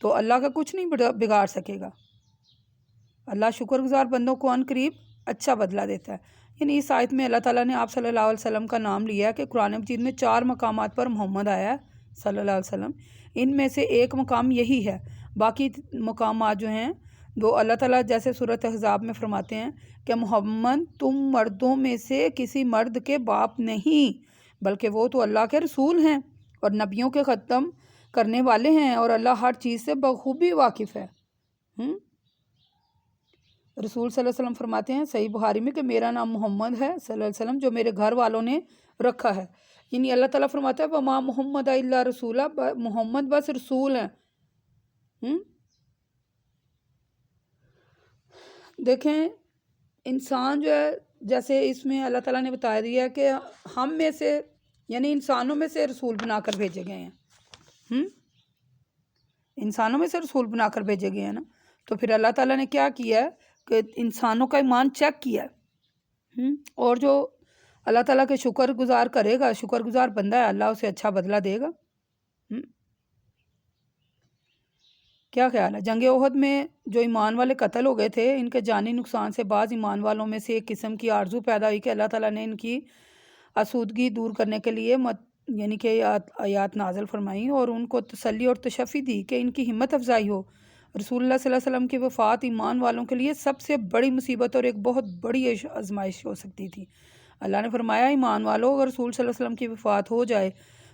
تو اللہ کا کچھ نہیں بگاڑ سکے گا۔ اللہ شکر گزار بندوں کو ان قریب اچھا بدلہ دیتا ہے۔ یعنی اس آیت میں اللہ تعالیٰ نے آپ صلی اللہ علیہ وسلم کا نام لیا ہے کہ قرآن مجید میں 4 مقامات پر محمد آیا ہے صلی اللہ علیہ وسلم، ان میں سے ایک مقام یہی ہے۔ باقی مقامات جو ہیں وہ اللہ تعالیٰ جیسے سورۃ احزاب میں فرماتے ہیں کہ محمد تم مردوں میں سے کسی مرد کے باپ نہیں، بلکہ وہ تو اللہ کے رسول ہیں اور نبیوں کے ختم کرنے والے ہیں، اور اللہ ہر چیز سے بخوبی واقف ہے۔ رسول صلی اللہ علیہ وسلم فرماتے ہیں صحیح بخاری میں کہ میرا نام محمد ہے صلی اللہ علیہ وسلم، جو میرے گھر والوں نے رکھا ہے۔ یعنی اللہ تعالیٰ فرماتا ہے وَمَا مُحَمَّدٌ إِلَّا رَسُولٌ، محمد بس رسول ہیں۔ دیکھیں انسان جو ہے، جیسے اس میں اللہ تعالیٰ نے بتا دیا ہے کہ ہم میں سے یعنی انسانوں میں سے رسول بنا کر بھیجے گئے ہیں، انسانوں میں سے رسول بنا کر بھیجے گئے ہیں نا۔ تو پھر اللہ تعالیٰ نے کیا کیا ہے کہ انسانوں کا ایمان چیک کیا ہے، اور جو اللہ تعالیٰ کے شکر گزار کرے گا، شکر گزار بندہ ہے، اللہ اسے اچھا بدلہ دے گا۔ کیا خیال ہے؟ جنگ احد میں جو ایمان والے قتل ہو گئے تھے، ان کے جانی نقصان سے بعض ایمان والوں میں سے ایک قسم کی آرزو پیدا ہوئی کہ اللہ تعالیٰ نے ان کی آسودگی دور کرنے کے لیے یعنی کہ آیات نازل فرمائیں اور ان کو تسلی اور تشفی دی کہ ان کی ہمت افزائی ہو۔ رسول اللہ صلی اللہ علیہ وسلم کی وفات ایمان والوں کے لیے سب سے بڑی مصیبت اور ایک بہت بڑی آزمائش ہو سکتی تھی۔ اللہ نے فرمایا ایمان والو، اگر رسول صلی اللہ علیہ وسلم کی وفات ہو جائے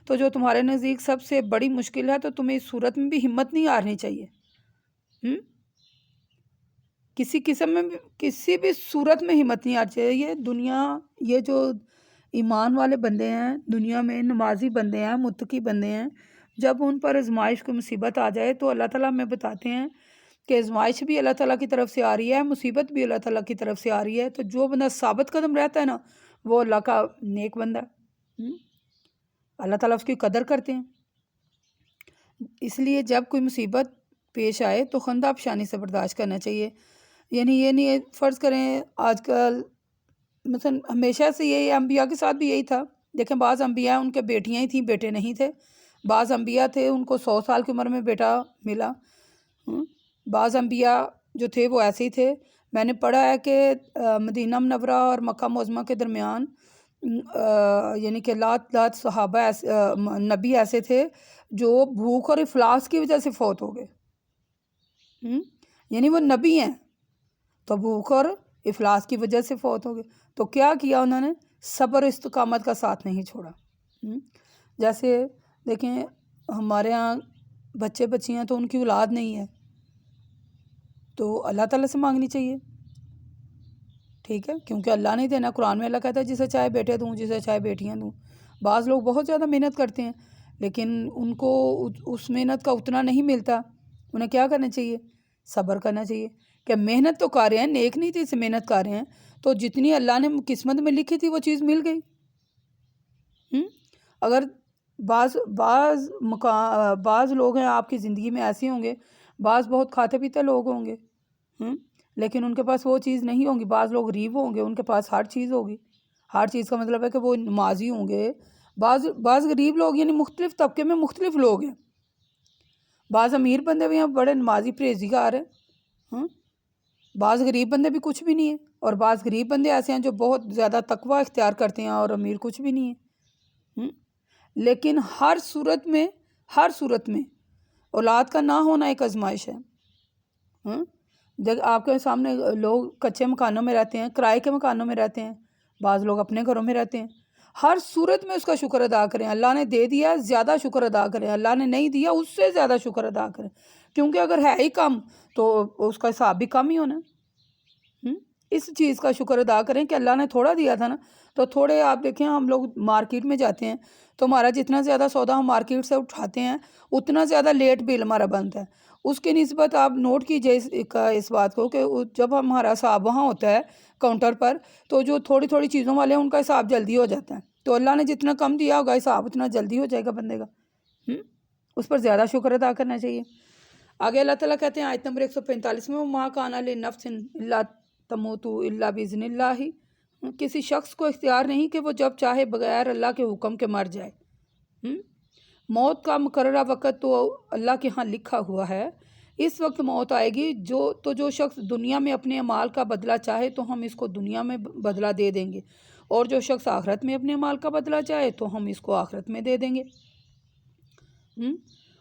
تو جو تمہارے نزدیک سب سے بڑی مشکل ہے، تو تمہیں اس صورت میں بھی ہمت نہیں ہارنی چاہیے، کسی قسم میں کسی بھی صورت میں ہمت نہیں ہارنی چاہیے۔ دنیا یہ جو ایمان والے بندے ہیں، دنیا میں نمازی بندے ہیں، متقی بندے ہیں، جب ان پر آزمائش کو مصیبت آ جائے تو اللہ تعالیٰ ہمیں بتاتے ہیں کہ آزمائش بھی اللہ تعالیٰ کی طرف سے آ رہی ہے، مصیبت بھی اللہ تعالیٰ کی طرف سے آ رہی ہے۔ تو جو بندہ ثابت قدم رہتا ہے نا، وہ اللہ کا نیک بندہ ہے، اللہ تعالیٰ اس کی قدر کرتے ہیں۔ اس لیے جب کوئی مصیبت پیش آئے تو خندہ افشانی سے برداشت کرنا چاہیے۔ یعنی یہ نہیں فرض کریں آج کل مثلا ہمیشہ سے یہی انبیاء کے ساتھ بھی یہی تھا۔ دیکھیں بعض انبیاء ان کے بیٹیاں ہی تھیں، بیٹے نہیں تھے۔ بعض انبیاء تھے ان کو 100 سال کی عمر میں بیٹا ملا۔ بعض انبیاء جو تھے وہ ایسے ہی تھے۔ میں نے پڑھا ہے کہ مدینہ منورہ اور مکہ معظمہ کے درمیان یعنی کہ لات صحابہ نبی ایسے تھے جو بھوک اور افلاس کی وجہ سے فوت ہو گئے، یعنی وہ نبی ہیں تو بھوک اور افلاس کی وجہ سے فوت ہو گئے۔ تو کیا کیا انہوں نے؟ صبر و استقامت کا ساتھ نہیں چھوڑا۔ جیسے دیکھیں ہمارے ہاں بچے بچیاں تو ان کی اولاد نہیں ہے تو اللہ تعالیٰ سے مانگنی چاہیے، ٹھیک ہے، کیونکہ اللہ نہیں دینا۔ قرآن میں اللہ کہتا ہے جسے چاہے بیٹے دوں، جسے چاہے بیٹیاں دوں۔ بعض لوگ بہت زیادہ محنت کرتے ہیں لیکن ان کو اس محنت کا اتنا نہیں ملتا۔ انہیں کیا کرنا چاہیے؟ صبر کرنا چاہیے کہ محنت تو کر رہے ہیں، نیک نہیں تھی سے محنت کر رہے ہیں، تو جتنی اللہ نے قسمت میں لکھی تھی وہ چیز مل گئی۔ اگر بعض لوگ ہیں آپ کی زندگی میں ایسے ہوں گے، بعض بہت کھاتے پیتے لوگ ہوں گے لیکن ان کے پاس وہ چیز نہیں ہوگی۔ بعض لوگ غریب ہوں گے، ان کے پاس ہر چیز ہوگی۔ ہر چیز کا مطلب ہے کہ وہ نمازی ہوں گے۔ بعض غریب لوگ یعنی مختلف طبقے میں مختلف لوگ ہیں۔ بعض امیر بندے بھی ہیں، بڑے نمازی پرہیزگار ہیں، بعض غریب بندے بھی کچھ بھی نہیں ہیں، اور بعض غریب بندے ایسے ہیں جو بہت زیادہ تقوی اختیار کرتے ہیں اور امیر کچھ بھی نہیں ہے۔ لیکن ہر صورت میں اولاد کا نہ ہونا ایک آزمائش ہے۔ جب آپ کے سامنے لوگ کچے مکانوں میں رہتے ہیں، کرائے کے مکانوں میں رہتے ہیں، بعض لوگ اپنے گھروں میں رہتے ہیں، ہر صورت میں اس کا شکر ادا کریں۔ اللہ نے دے دیا زیادہ شکر ادا کریں، اللہ نے نہیں دیا اس سے زیادہ شکر ادا کریں، کیونکہ اگر ہے ہی کم تو اس کا حساب بھی کم ہی ہونا۔ اس چیز کا شکر ادا کریں کہ اللہ نے تھوڑا دیا تھا نا، تو تھوڑے آپ دیکھیں ہم لوگ مارکیٹ میں جاتے ہیں تو ہمارا جتنا زیادہ سودا ہم مارکیٹ سے اٹھاتے ہیں اتنا زیادہ لیٹ بل ہمارا بنتا ہے۔ اس کی نسبت آپ نوٹ کیجئے اس بات کو کہ جب ہمارا حساب وہاں ہوتا ہے کاؤنٹر پر، تو جو تھوڑی تھوڑی چیزوں والے ہیں ان کا حساب جلدی ہو جاتا ہے، تو اللہ نے جتنا کم دیا ہوگا حساب اتنا جلدی ہو جائے گا بندے کا۔ اس پر زیادہ شکر ادا کرنا چاہیے۔ آگے اللہ تعالیٰ کہتے ہیں آیت نمبر 145 میں وَمَا كَانَ لِنَفْسٍ إِلَّا تَمُوتُ إِلَّا بِإِذْنِ اللَّهِ، کسی شخص کو اختیار نہیں کہ وہ جب چاہے بغیر اللہ کے حکم کے مر جائے۔ موت کا مقررہ وقت تو اللہ کے ہاں لکھا ہوا ہے، اس وقت موت آئے گی جو شخص دنیا میں اپنے اعمال کا بدلہ چاہے تو ہم اس کو دنیا میں بدلہ دے دیں گے، اور جو شخص آخرت میں اپنے اعمال کا بدلہ چاہے تو ہم اس کو آخرت میں دے دیں گے۔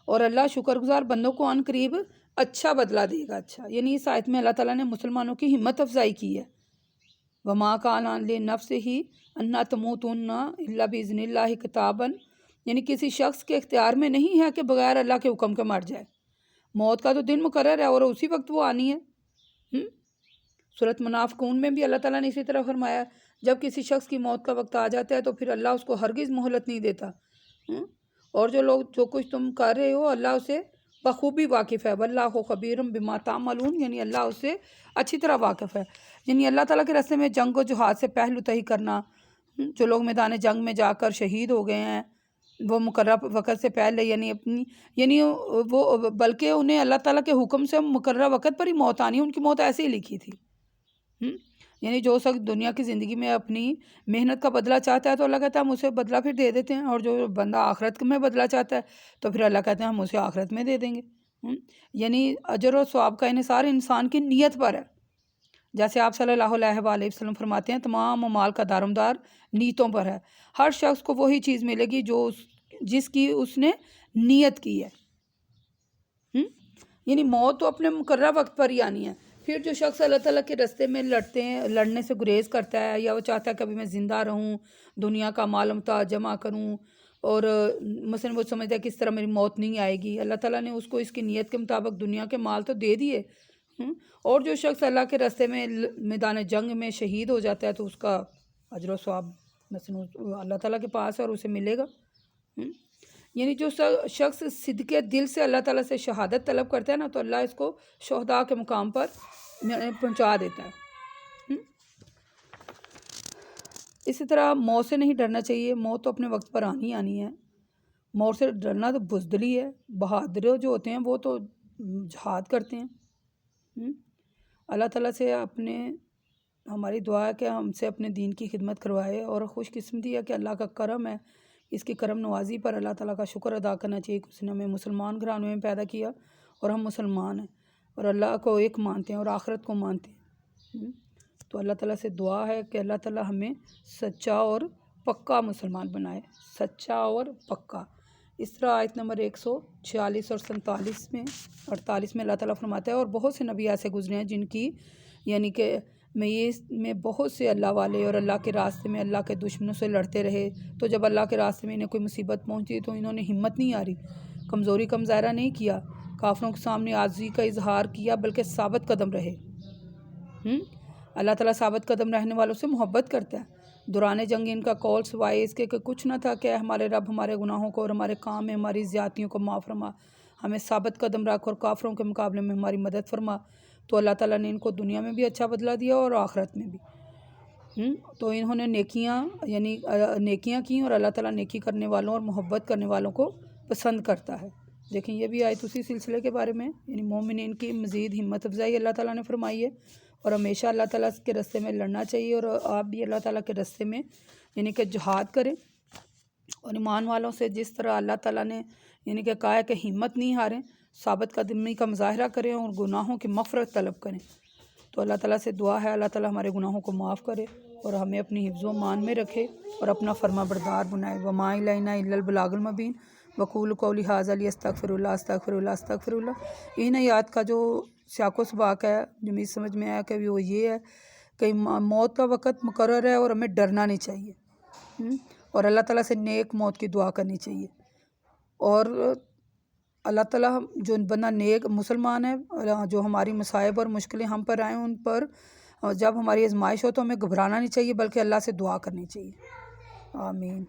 اور اللہ شکر گزار بندوں کو عن قریب اچھا بدلہ دے گا۔ اچھا، یعنی اس آیت میں اللہ تعالیٰ نے مسلمانوں کی ہمت افزائی کی ہے۔ وَمَا كَانَ لِنَفْسِهِ أَن تَمُوتُنَّ إِلَّا بِإِذْنِ اللَّهِ كِتَابًا، یعنی کسی شخص کے اختیار میں نہیں ہے کہ بغیر اللہ کے حکم کے مر جائے۔ موت کا تو دن مقرر ہے اور اسی وقت وہ آنی ہے۔ سورۃ منافقون میں بھی اللہ تعالیٰ نے اسی طرح فرمایا، جب کسی شخص کی موت کا وقت آ جاتا ہے تو پھر اللہ اس کو ہرگز مہلت نہیں دیتا، اور جو کچھ تم کر رہے ہو اللہ اسے بخوبی واقف ہے۔ واللہ خبیر بما تعملون، یعنی اللہ اس سے اچھی طرح واقف ہے۔ یعنی اللہ تعالیٰ کے راستے میں جنگ و جہاد سے پہلو تہی کرنا، جو لوگ میدان جنگ میں جا کر شہید ہو گئے ہیں وہ مقررہ وقت سے پہلے یعنی وہ بلکہ انہیں اللہ تعالیٰ کے حکم سے مقررہ وقت پر ہی موت آنی، ان کی موت ایسے ہی لکھی تھی۔ یعنی جو شخص دنیا کی زندگی میں اپنی محنت کا بدلہ چاہتا ہے تو اللہ کہتا ہے ہم اسے بدلہ پھر دے دیتے ہیں، اور جو بندہ آخرت میں بدلہ چاہتا ہے تو پھر اللہ کہتے ہیں ہم اسے آخرت میں دے دیں گے۔ یعنی اجر و ثواب کا انحصار انسان کی نیت پر ہے، جیسے آپ صلی اللہ علیہ وآلہ وسلم فرماتے ہیں تمام اعمال کا دارومدار نیتوں پر ہے۔ ہر شخص کو وہی چیز ملے گی جس کی اس نے نیت کی ہے۔ یعنی موت تو اپنے مقررہ وقت پر ہی آنی ہے۔ پھر جو شخص اللہ تعالیٰ کے راستے میں لڑنے سے گریز کرتا ہے، یا وہ چاہتا ہے کبھی میں زندہ رہوں، دنیا کا مال متاع جمع کروں، اور مثلا وہ سمجھتا ہے کس طرح میری موت نہیں آئے گی، اللہ تعالیٰ نے اس کو اس کی نیت کے مطابق دنیا کے مال تو دے دیے۔ اور جو شخص اللہ کے راستے میں میدان جنگ میں شہید ہو جاتا ہے تو اس کا اجر و ثواب مثلا اللہ تعالیٰ کے پاس ہے اور اسے ملے گا۔ یعنی جو شخص صدقے دل سے اللہ تعالیٰ سے شہادت طلب کرتا ہے نا تو اللہ اس کو شہداء کے مقام پر پہنچا دیتا ہے۔ اسی طرح موت سے نہیں ڈرنا چاہیے، موت تو اپنے وقت پر آنی ہے۔ موت سے ڈرنا تو بزدلی ہے۔ بہادر جو ہوتے ہیں وہ تو جہاد کرتے ہیں۔ اللہ تعالیٰ سے ہماری دعا ہے کہ ہم سے اپنے دین کی خدمت کروائے، اور خوش قسمتی ہے کہ اللہ کا کرم ہے، اس کی کرم نوازی پر اللہ تعالیٰ کا شکر ادا کرنا چاہیے کہ اس نے ہمیں مسلمان گھرانوں میں پیدا کیا اور ہم مسلمان ہیں اور اللہ کو ایک مانتے ہیں اور آخرت کو مانتے ہیں۔ تو اللہ تعالیٰ سے دعا ہے کہ اللہ تعالیٰ ہمیں سچا اور پکا مسلمان بنائے، سچا اور پکا۔ اس طرح آیت نمبر 146 اور 48 میں اللہ تعالیٰ فرماتا ہے اور بہت سے نبی ایسے گزرے ہیں جن کی یعنی کہ میں بہت سے اللہ والے اور اللہ کے راستے میں اللہ کے دشمنوں سے لڑتے رہے، تو جب اللہ کے راستے میں انہیں کوئی مصیبت پہنچی تو انہوں نے ہمت نہیں ہاری، کمزوری کا مظاہرہ نہیں کیا، کافروں کے سامنے عاجزی کا اظہار کیا، بلکہ ثابت قدم رہے۔ اللہ تعالیٰ ثابت قدم رہنے والوں سے محبت کرتا ہے۔ دوران جنگ ان کا قول سوائے اس کے کہ کچھ نہ تھا کہ اے ہمارے رب ہمارے گناہوں کو اور ہمارے کام میں ہماری زیادتیوں کو معاف فرما، ہمیں ثابت قدم رکھ اور کافروں کے مقابلے میں ہماری مدد فرما۔ تو اللہ تعالیٰ نے ان کو دنیا میں بھی اچھا بدلہ دیا اور آخرت میں بھی۔ تو انہوں نے نیکیاں کی، اور اللہ تعالیٰ نیکی کرنے والوں اور محبت کرنے والوں کو پسند کرتا ہے۔ دیکھیں یہ بھی آیت اسی سلسلے کے بارے میں، یعنی مومنین کی مزید ہمت افزائی اللہ تعالیٰ نے فرمائی ہے، اور ہمیشہ اللہ تعالیٰ کے راستے میں لڑنا چاہیے، اور آپ بھی اللہ تعالیٰ کے راستے میں یعنی کہ جہاد کریں، اور ایمان والوں سے جس طرح اللہ تعالیٰ نے یعنی کہ کہا ہے کہ ہمت نہیں ہاریں، ثابت قدمی کا مظاہرہ کریں اور گناہوں کی مغفرت طلب کریں۔ تو اللہ تعالیٰ سے دعا ہے اللہ تعالیٰ ہمارے گناہوں کو معاف کرے اور ہمیں اپنی حفظ و امان میں رکھے اور اپنا فرما بردار بنائے۔ وما الینا الا البلاغ المبین وقولوا قولی ھذا استغفر اللہ استغفر اللہ استغفر اللہ۔ ان آیات کا جو سیاق و سباق ہے جو مجھے سمجھ میں آیا کہ وہ یہ ہے کہ موت کا وقت مقرر ہے اور ہمیں ڈرنا نہیں چاہیے، اور اللہ تعالیٰ سے نیک موت کی دعا کرنی چاہیے، اور اللہ تعالیٰ جو بندہ نیک مسلمان ہے، جو ہماری مصائب اور مشکلیں ہم پر آئیں ان پر جب ہماری آزمائش ہو تو ہمیں گھبرانا نہیں چاہیے بلکہ اللہ سے دعا کرنی چاہیے۔ آمین۔